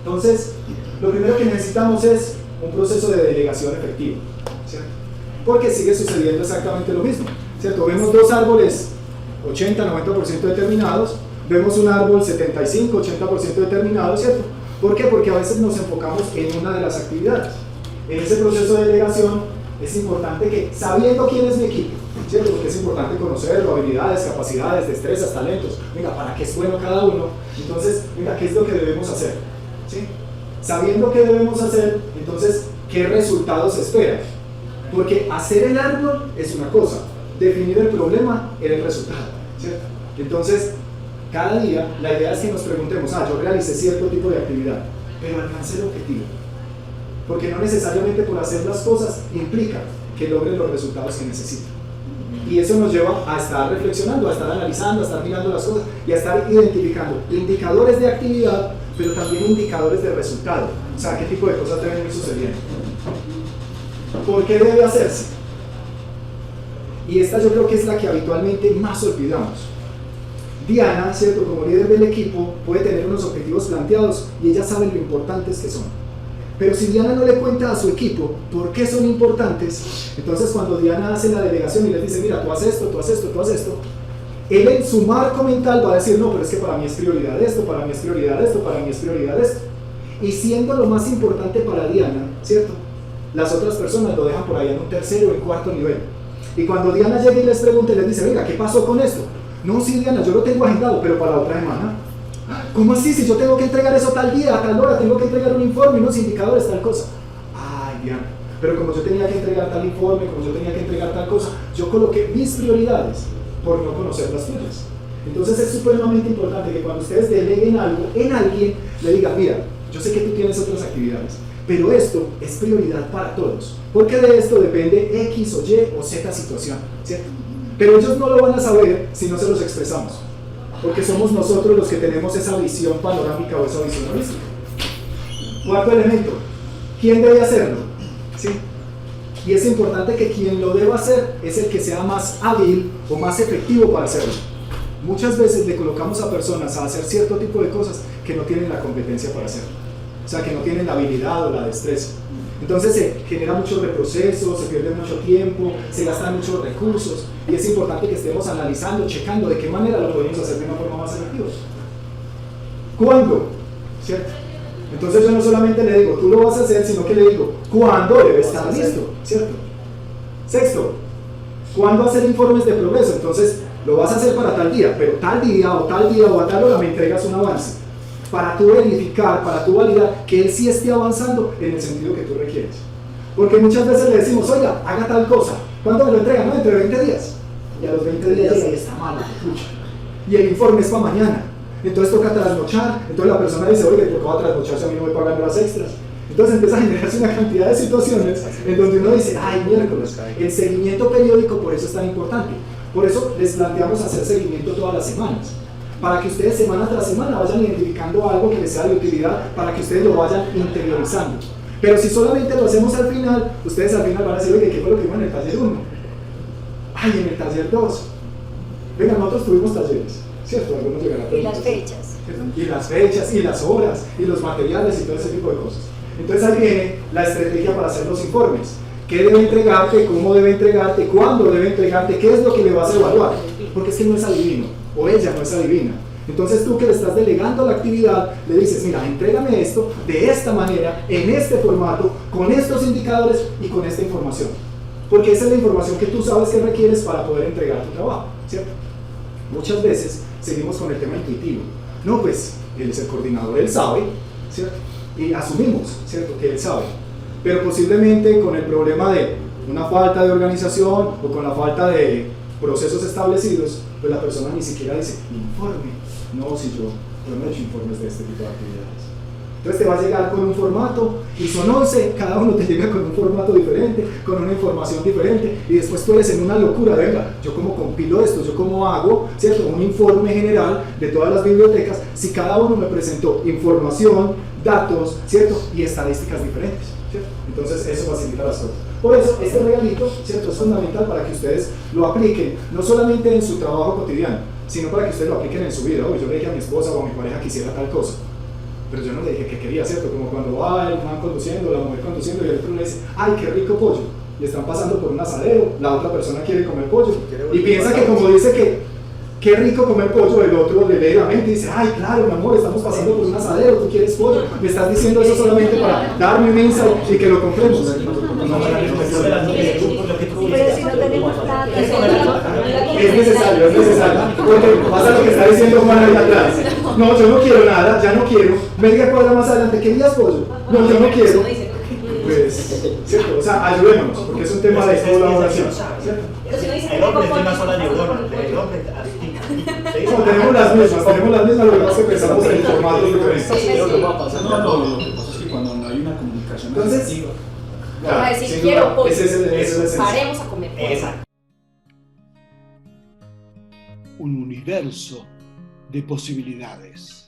Entonces, lo primero que necesitamos es un proceso de delegación efectivo, ¿cierto? Porque sigue sucediendo exactamente lo mismo, ¿cierto? Vemos dos árboles 80-90% determinados, vemos un árbol 75-80% determinado, ¿cierto? ¿Por qué? Porque a veces nos enfocamos en una de las actividades. En ese proceso de delegación es importante que, sabiendo quién es mi equipo, ¿cierto? Porque es importante conocerlo, habilidades, capacidades, destrezas, talentos, venga, para qué es bueno cada uno, entonces, venga, ¿qué es lo que debemos hacer? ¿Sí? Sabiendo qué debemos hacer, entonces, ¿qué resultados se esperan? Porque hacer el árbol es una cosa, definir el problema era el resultado, ¿cierto? Entonces, cada día la idea es que nos preguntemos, yo realicé cierto tipo de actividad, pero alcancé el objetivo. Porque no necesariamente por hacer las cosas implica que logren los resultados que necesito. Y eso nos lleva a estar reflexionando, a estar analizando, a estar mirando las cosas y a estar identificando indicadores de actividad, pero también indicadores de resultado. O sea, qué tipo de cosas deben ir sucediendo. ¿Por qué debe hacerse? Y esta yo creo que es la que habitualmente más olvidamos. Diana, ¿cierto? Como líder del equipo, puede tener unos objetivos planteados y ella sabe lo importantes que son. Pero si Diana no le cuenta a su equipo por qué son importantes, entonces cuando Diana hace la delegación y les dice, mira, tú haces esto, tú haces esto, tú haces esto, él en su marco mental va a decir, no, pero es que para mí es prioridad esto, para mí es prioridad esto, para mí es prioridad esto. Y siendo lo más importante para Diana, ¿cierto? Las otras personas lo dejan por ahí en un tercero o en cuarto nivel. Y cuando Diana llega y les pregunta y les dice, venga, ¿qué pasó con esto? No, sí, Diana, yo lo tengo agendado, pero para la otra semana. ¿Cómo así? Si yo tengo que entregar eso tal día, a tal hora, tengo que entregar un informe, unos indicadores, tal cosa. Ay, Diana, pero como yo tenía que entregar tal informe, como yo tenía que entregar tal cosa, yo coloqué mis prioridades por no conocer las tuyas. Entonces es supremamente importante que cuando ustedes deleguen algo en alguien, le digan, mira, yo sé que tú tienes otras actividades, pero esto es prioridad para todos, porque de esto depende X o Y o Z situación, ¿cierto? Pero ellos no lo van a saber si no se los expresamos, porque somos nosotros los que tenemos esa visión panorámica o esa visión holística. Cuarto elemento, ¿quién debe hacerlo? ¿Sí? Y es importante que quien lo deba hacer es el que sea más hábil o más efectivo para hacerlo. Muchas veces le colocamos a personas a hacer cierto tipo de cosas que no tienen la competencia para hacerlo, o sea, que no tienen la habilidad o la destreza. Entonces se genera mucho reproceso, se pierde mucho tiempo, se gastan muchos recursos y es importante que estemos analizando, checando de qué manera lo podemos hacer de una forma más efectiva. ¿Cuándo? ¿Cierto? Entonces yo no solamente le digo, tú lo vas a hacer, sino que le digo, ¿cuándo debe estar listo? ¿Cierto? Sexto, ¿cuándo hacer informes de progreso? Entonces lo vas a hacer para tal día, pero tal día o a tal hora me entregas un avance, para tú verificar, para tú validar que él sí esté avanzando en el sentido que tú requieres. Porque muchas veces le decimos, oiga, haga tal cosa, ¿cuándo me lo entregan? No, entre 20 días. Y a los 20 días ya está malo, escucha. Y el informe es para mañana. Entonces toca trasnochar, entonces la persona dice, oiga, ¿por qué va a trasnochar si a mí no me pagan horas extras? Entonces empieza a generarse una cantidad de situaciones en donde uno dice, ay, miércoles, el seguimiento periódico por eso es tan importante. Por eso les planteamos hacer seguimiento todas las semanas, para que ustedes semana tras semana vayan identificando algo que les sea de utilidad, para que ustedes lo vayan interiorizando. Pero si solamente lo hacemos al final, ustedes al final van a decir, oye, ¿qué fue lo que vimos en el taller 1? Ay, en el taller 2. Venga, nosotros tuvimos talleres, ¿cierto? Algunos llegarán a y las fechas. Y las fechas, y las horas, y los materiales, y todo ese tipo de cosas. Entonces ahí viene la estrategia para hacer los informes. ¿Qué debe entregarte? ¿Cómo debe entregarte? ¿Cuándo debe entregarte? ¿Qué es lo que le vas a evaluar? Porque es que no es adivino, o ella no es adivina. Entonces tú que le estás delegando la actividad, le dices, mira, entrégame esto de esta manera, en este formato, con estos indicadores y con esta información. Porque esa es la información que tú sabes que requieres para poder entregar tu trabajo, ¿cierto? Muchas veces seguimos con el tema intuitivo. No, pues, él es el coordinador, él sabe, ¿cierto? Y asumimos, ¿cierto?, que él sabe. Pero posiblemente con el problema de una falta de organización o con la falta de procesos establecidos, pues la persona ni siquiera dice, informe. No, si yo no he hecho informes de este tipo de actividades. Entonces te va a llegar con un formato y son 11, cada uno te llega con un formato diferente, con una información diferente y después tú eres en una locura, venga, yo cómo compilo esto, yo cómo hago, ¿cierto?, un informe general de todas las bibliotecas si cada uno me presentó información, datos, ¿cierto?, y estadísticas diferentes, ¿cierto? Entonces eso facilita las cosas. Por eso este regalito, ¿cierto?, es fundamental para que ustedes lo apliquen, no solamente en su trabajo cotidiano, sino para que ustedes lo apliquen en su vida. Oye, yo le dije a mi esposa o a mi pareja que hiciera tal cosa. pero yo no le dije que quería, ¿cierto? Como cuando va el man conduciendo, la mujer conduciendo y el otro le dice, ¡ay, qué rico pollo! Y están pasando por un asadero, la otra persona quiere comer pollo y piensa que como dice que qué rico comer pollo, el otro le lee la mente y dice, ay, claro, mi amor, estamos pasando por un asadero, tú quieres pollo, me estás diciendo eso solamente para darme un insight y que lo compremos. Pero si no tenemos plata, Es necesario, porque pasa lo que está diciendo Juan ahí atrás. No, yo no quiero nada, ya no quiero. Media cuadra más adelante, ¿querías pollo? No, yo no quiero. Pues, ¿cierto? O sea, ayudémonos, porque es un tema de colaboración, ¿cierto? El hombre tiene una sola neurona, el hombre No, tenemos las mismas, lo que pasa es que pensamos en formatos diferentes. Lo que pasa es que cuando no hay una comunicación Entonces, efectiva, para decir sin quiero duda, pollo, ese es el esencia. paremos a comer pollo. Exacto. Un universo de posibilidades.